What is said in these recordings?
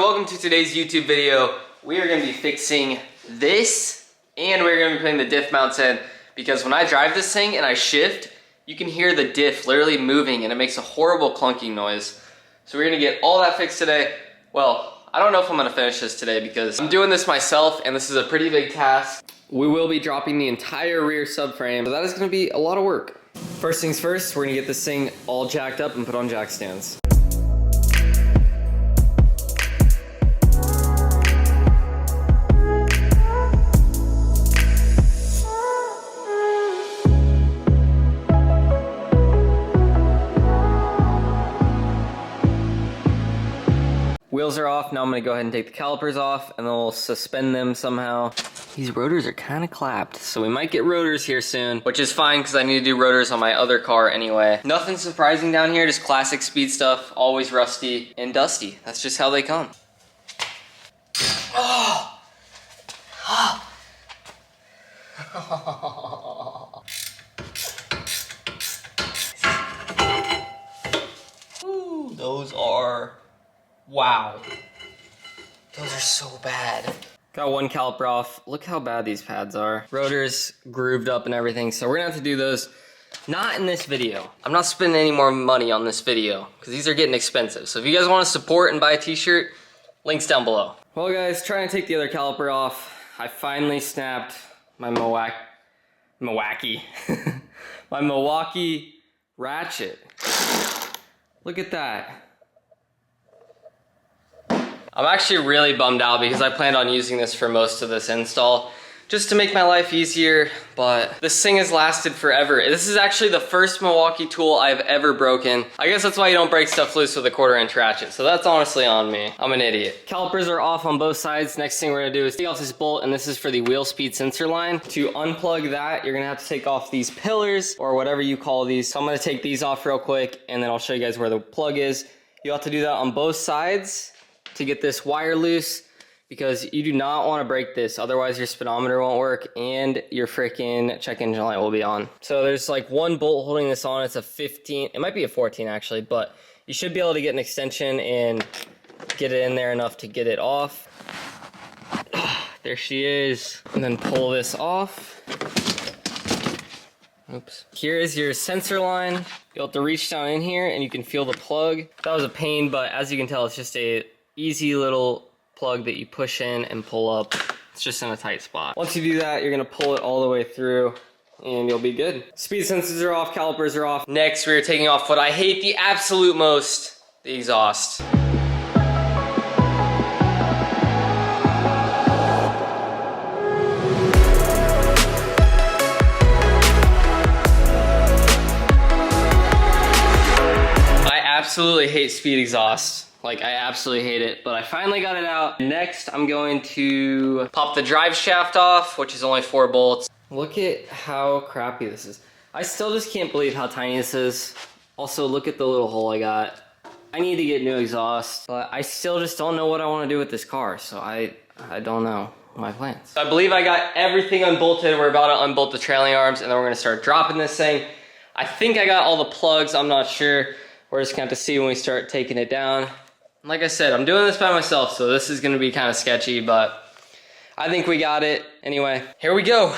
welcome to today's YouTube video. We are going to be fixing this, and we're going to be putting the diff mounts in, because when I drive this thing and I shift, you can hear the diff literally moving and it makes a horrible clunking noise. So we're going to get all that fixed today. Well, I don't know if I'm going to finish this today because I'm doing this myself and this is a pretty big task. We will be dropping the entire rear subframe, so that is going to be a lot of work. First things first, we're going to get this thing all jacked up and put on jack stands. Wheels are off. Now I'm gonna go ahead and take the calipers off and then we'll suspend them somehow. These rotors are kind of clapped, so we might get rotors here soon, which is fine because I need to do rotors on my other car anyway. Nothing surprising down here, just classic speed stuff, always rusty and dusty. That's just how they come. Oh. Oh. Ooh, those are... wow. Those are so bad. Got one caliper off. Look how bad these pads are. Rotors grooved up and everything, so we're gonna have to do those. Not in this video. I'm not spending any more money on this video because these are getting expensive. So if you guys want to support and buy a t-shirt, links down below. Well guys, trying to take the other caliper off. I finally snapped my Milwaukee ratchet. Look at that. I'm actually really bummed out because I planned on using this for most of this install just to make my life easier, but this thing has lasted forever. This is actually the first Milwaukee tool I've ever broken. I guess that's why you don't break stuff loose with a 1/4" ratchet, so that's honestly on me. I'm an idiot. Calipers are off on both sides. Next thing we're gonna do is take off this bolt, and this is for the wheel speed sensor line. To unplug that, you're gonna have to take off these pillars, or whatever you call these. So I'm gonna take these off real quick, and then I'll show you guys where the plug is. You have to do that on both sides to get this wire loose, because you do not want to break this, otherwise your speedometer won't work and your freaking check engine light will be on. So there's like one bolt holding this on. It's a 15, it might be a 14 actually, but you should be able to get an extension and get it in there enough to get it off. There she is. And then pull this off. Oops. Here is your sensor line. You'll have to reach down in here and you can feel the plug. That was a pain, but as you can tell, it's just a easy little plug that you push in and pull up. It's just in a tight spot. Once you do that, you're gonna pull it all the way through and you'll be good. Speed sensors are off, calipers are off. Next, we're taking off what I hate the absolute most, the exhaust. I absolutely hate speed exhaust. Like, I absolutely hate it, but I finally got it out. Next, I'm going to pop the drive shaft off, which is only 4 bolts. Look at how crappy this is. I still just can't believe how tiny this is. Also, look at the little hole I got. I need to get new exhaust, but I still just don't know what I want to do with this car, so I don't know my plans. I believe I got everything unbolted. We're about to unbolt the trailing arms, and then we're gonna start dropping this thing. I think I got all the plugs, I'm not sure. We're just gonna have to see when we start taking it down. Like I said, I'm doing this by myself, so this is gonna be kind of sketchy, but I think we got it. Anyway, here we go.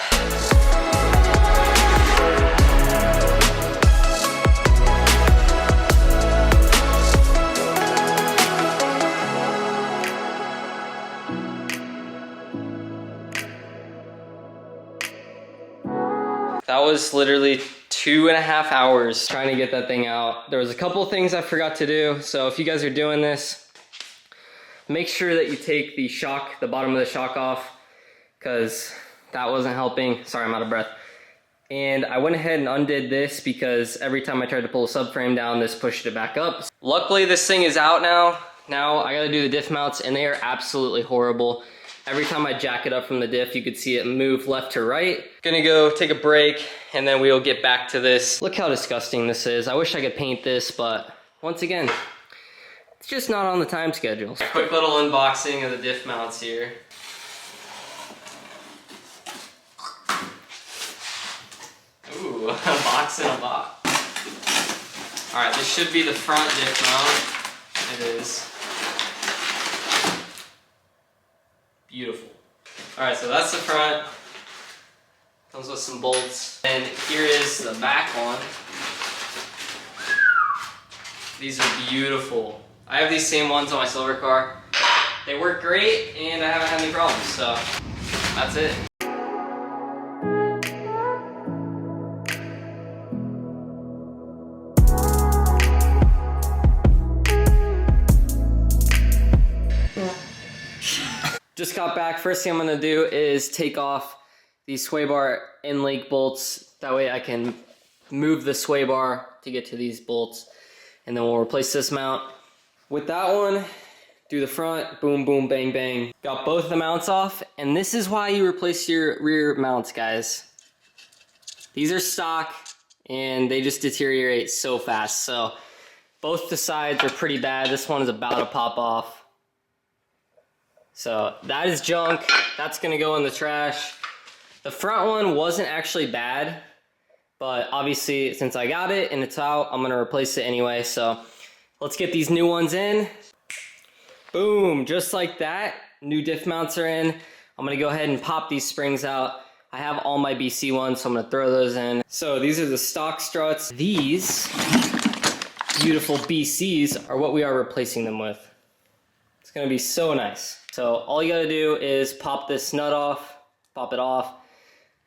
That was literally 2.5 hours trying to get that thing out. There was a couple of things I forgot to do, so if you guys are doing this, make sure that you take the shock, the bottom of the shock off, because that wasn't helping. Sorry, I'm out of breath. And I went ahead and undid this because every time I tried to pull the subframe down, this pushed it back up. Luckily, this thing is out now. Now I gotta do the diff mounts, and they are absolutely horrible. Every time I jack it up from the diff, you could see it move left to right. Gonna go take a break, and then we'll get back to this. Look how disgusting this is. I wish I could paint this, but once again, it's just not on the time schedule. Quick little unboxing of the diff mounts here. Ooh, a box in a box. Alright, this should be the front diff mount. It is. beautiful. All right, so that's the front. Comes with some bolts. And here is the back one. These are beautiful. I have these same ones on my silver car. They work great and I haven't had any problems, so that's it. Just got back. First thing I'm gonna do is take off these sway bar end link bolts. That way I can move the sway bar to get to these bolts. And then we'll replace this mount. With that one, do the front, boom, boom, bang, bang. Got both the mounts off, and this is why you replace your rear mounts, guys. These are stock, and they just deteriorate so fast. So both the sides are pretty bad. This one is about to pop off. So that is junk. That's gonna go in the trash. The front one wasn't actually bad, but obviously since I got it and it's out, I'm gonna replace it anyway. So let's get these new ones in. Boom, just like that. New diff mounts are in. I'm gonna go ahead and pop these springs out. I have all my BC ones, so I'm gonna throw those in. So these are the stock struts. These beautiful BCs are what we are replacing them with. It's gonna be so nice. So all you gotta do is pop this nut off, pop it off,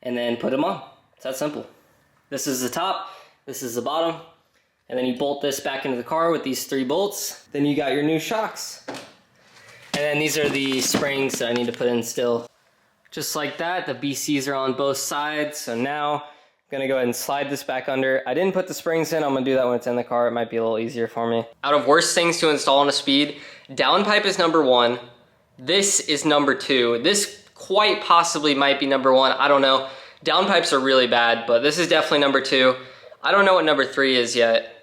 and then put them on. It's that simple. This is the top, this is the bottom, and then you bolt this back into the car with these 3 bolts. Then you got your new shocks. And then these are the springs that I need to put in still. Just like that, the BCs are on both sides. So now I'm gonna go ahead and slide this back under. I didn't put the springs in, I'm gonna do that when it's in the car. It might be a little easier for me. Out of worst things to install on a Speed, downpipe is number 1. This is number 2. This quite possibly might be number 1, I don't know. Downpipes are really bad, but this is definitely number 2. I don't know what number 3 is yet.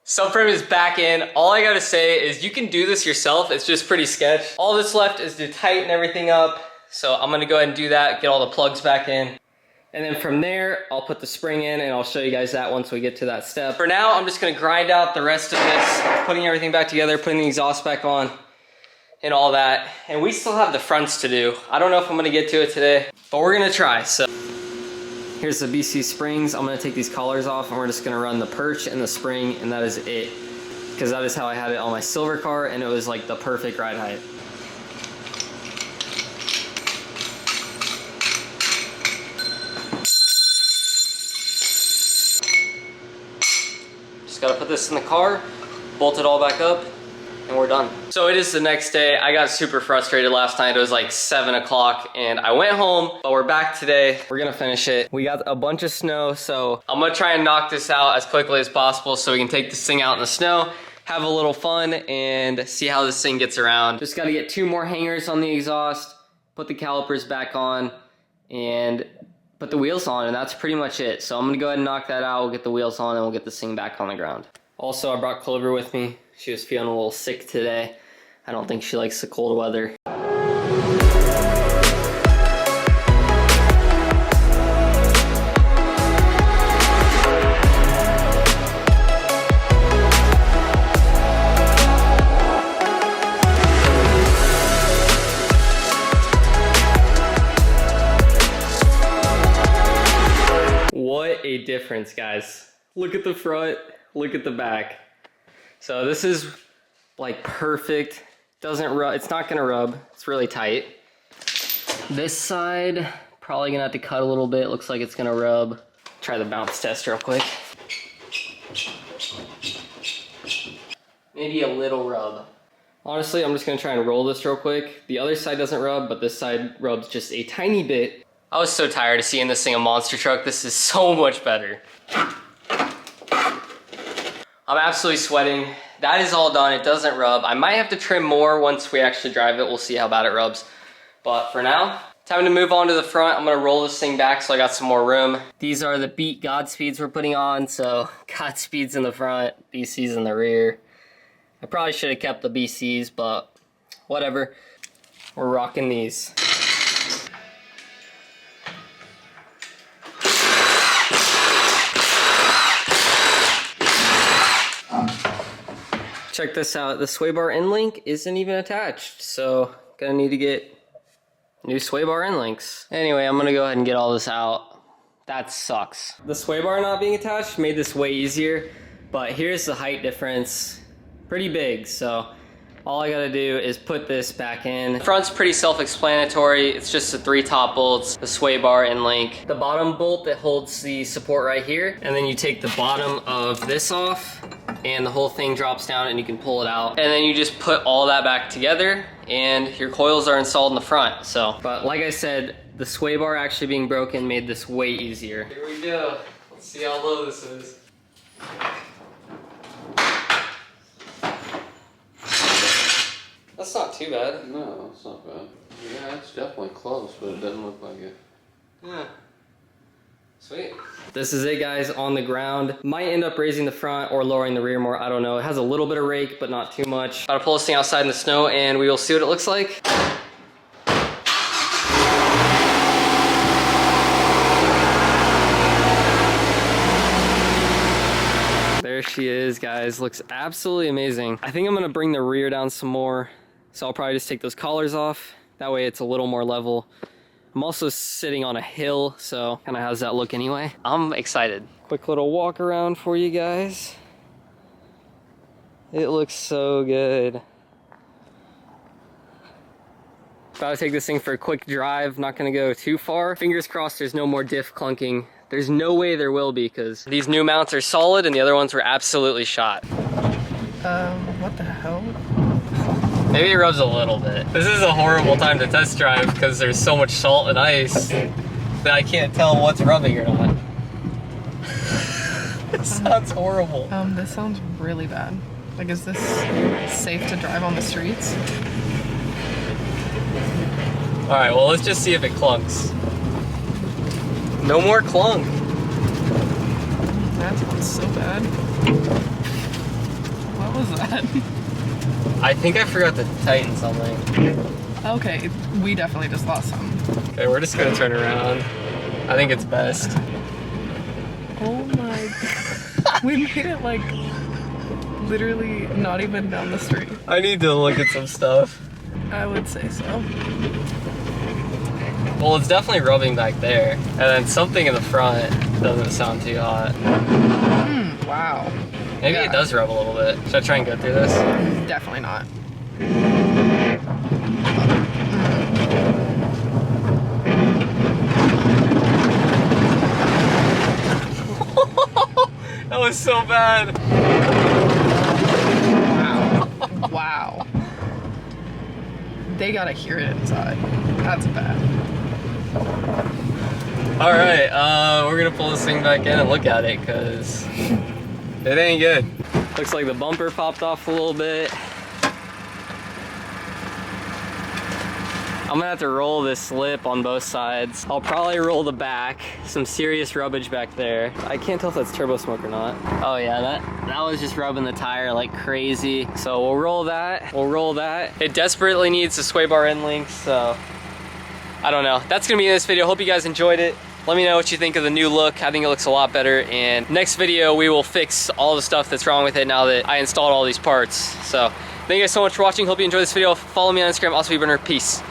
Subframe is back in. All I gotta say is you can do this yourself. It's just pretty sketch. All that's left is to tighten everything up. So I'm gonna go ahead and do that, get all the plugs back in. And then from there, I'll put the spring in and I'll show you guys that once we get to that step. For now, I'm just gonna grind out the rest of this, putting everything back together, putting the exhaust back on and all that. And we still have the fronts to do. I don't know if I'm gonna get to it today, but we're gonna try, so. Here's the BC springs. I'm gonna take these collars off and we're just gonna run the perch and the spring, and that is it. Because that is how I had it on my silver car, and it was like the perfect ride height. Just gotta put this in the car, bolt it all back up, and we're done. So it is the next day. I got super frustrated last night. It was like 7 o'clock and I went home, but we're back today. We're gonna finish it. We got a bunch of snow, so I'm gonna try and knock this out as quickly as possible so we can take this thing out in the snow, have a little fun, and see how this thing gets around. Just gotta get 2 more hangers on the exhaust, put the calipers back on, and put the wheels on, and that's pretty much it. So I'm gonna go ahead and knock that out. We'll get the wheels on and we'll get this thing back on the ground. Also, I brought Coilover with me. She was feeling a little sick today. I don't think she likes the cold weather. What a difference, guys. Look at the front, look at the back. So this is like perfect. Doesn't rub, it's not gonna rub. It's really tight. This side, probably gonna have to cut a little bit. Looks like it's gonna rub. Try the bounce test real quick. Maybe a little rub. Honestly, I'm just gonna try and roll this real quick. The other side doesn't rub, but this side rubs just a tiny bit. I was so tired of seeing this thing a monster truck. This is so much better. I'm absolutely sweating. That is all done. It doesn't rub. I might have to trim more once we actually drive it. We'll see how bad it rubs. But for now, time to move on to the front. I'm gonna roll this thing back so I got some more room. These are the Beat Godspeeds we're putting on. So Godspeeds in the front, BCs in the rear. I probably should have kept the BCs, but whatever. We're rocking these. Check this out, the sway bar end link isn't even attached, so gonna need to get new sway bar end links. Anyway, I'm gonna go ahead and get all this out. That sucks. The sway bar not being attached made this way easier, but here's the height difference. Pretty big, so all I gotta do is put this back in. The front's pretty self-explanatory. It's just the 3 top bolts, the sway bar and link. The bottom bolt that holds the support right here, and then you take the bottom of this off, and the whole thing drops down and you can pull it out. And then you just put all that back together and your coils are installed in the front, so. But like I said, the sway bar actually being broken made this way easier. Here we go. Let's see how low this is. That's not too bad. No, it's not bad. Yeah, it's definitely close, but it doesn't look like it. Yeah. Sweet. This is it, guys, on the ground. Might end up raising the front or lowering the rear more, I don't know. It has a little bit of rake, but not too much. About to pull this thing outside in the snow and we will see what it looks like. There she is, guys. Looks absolutely amazing. I think I'm gonna bring the rear down some more. So I'll probably just take those collars off. That way it's a little more level. I'm also sitting on a hill, so kind of how's that look anyway? I'm excited. Quick little walk around for you guys. It looks so good. About to take this thing for a quick drive. Not gonna go too far. Fingers crossed there's no more diff clunking. There's no way there will be because these new mounts are solid and the other ones were absolutely shot. What the hell? Maybe it rubs a little bit. This is a horrible time to test drive because there's so much salt and ice that I can't tell what's rubbing or not. It sounds horrible. This sounds really bad. Like, is this safe to drive on the streets? All right, well, let's just see if it clunks. No more clunk. That sounds so bad. What was that? I think I forgot to tighten something. Okay, we definitely just lost some. Okay, we're just gonna turn around. I think it's best. Oh my god. We made it like literally not even down the street. I need to look at some stuff. I would say so. Well, it's definitely rubbing back there. And then something in the front doesn't sound too hot. Wow. Maybe Yeah. it does rub a little bit. Should I try and go through this? Definitely not. That was so bad. Wow. Wow. They gotta hear it inside. That's bad. All right, we're gonna pull this thing back in and look at it because it ain't good. Looks like the bumper popped off a little bit. I'm gonna have to roll this lip on both sides. I'll probably roll the back. Some serious rubbage back there. I can't tell if that's turbo smoke or not. Oh yeah, that was just rubbing the tire like crazy. So we'll roll that. We'll roll that. It desperately needs the sway bar end links, so I don't know. That's gonna be in this video. Hope you guys enjoyed it. Let me know what you think of the new look. I think it looks a lot better. And next video, we will fix all the stuff that's wrong with it now that I installed all these parts. So thank you guys so much for watching. Hope you enjoyed this video. Follow me on Instagram, also Burner. Peace.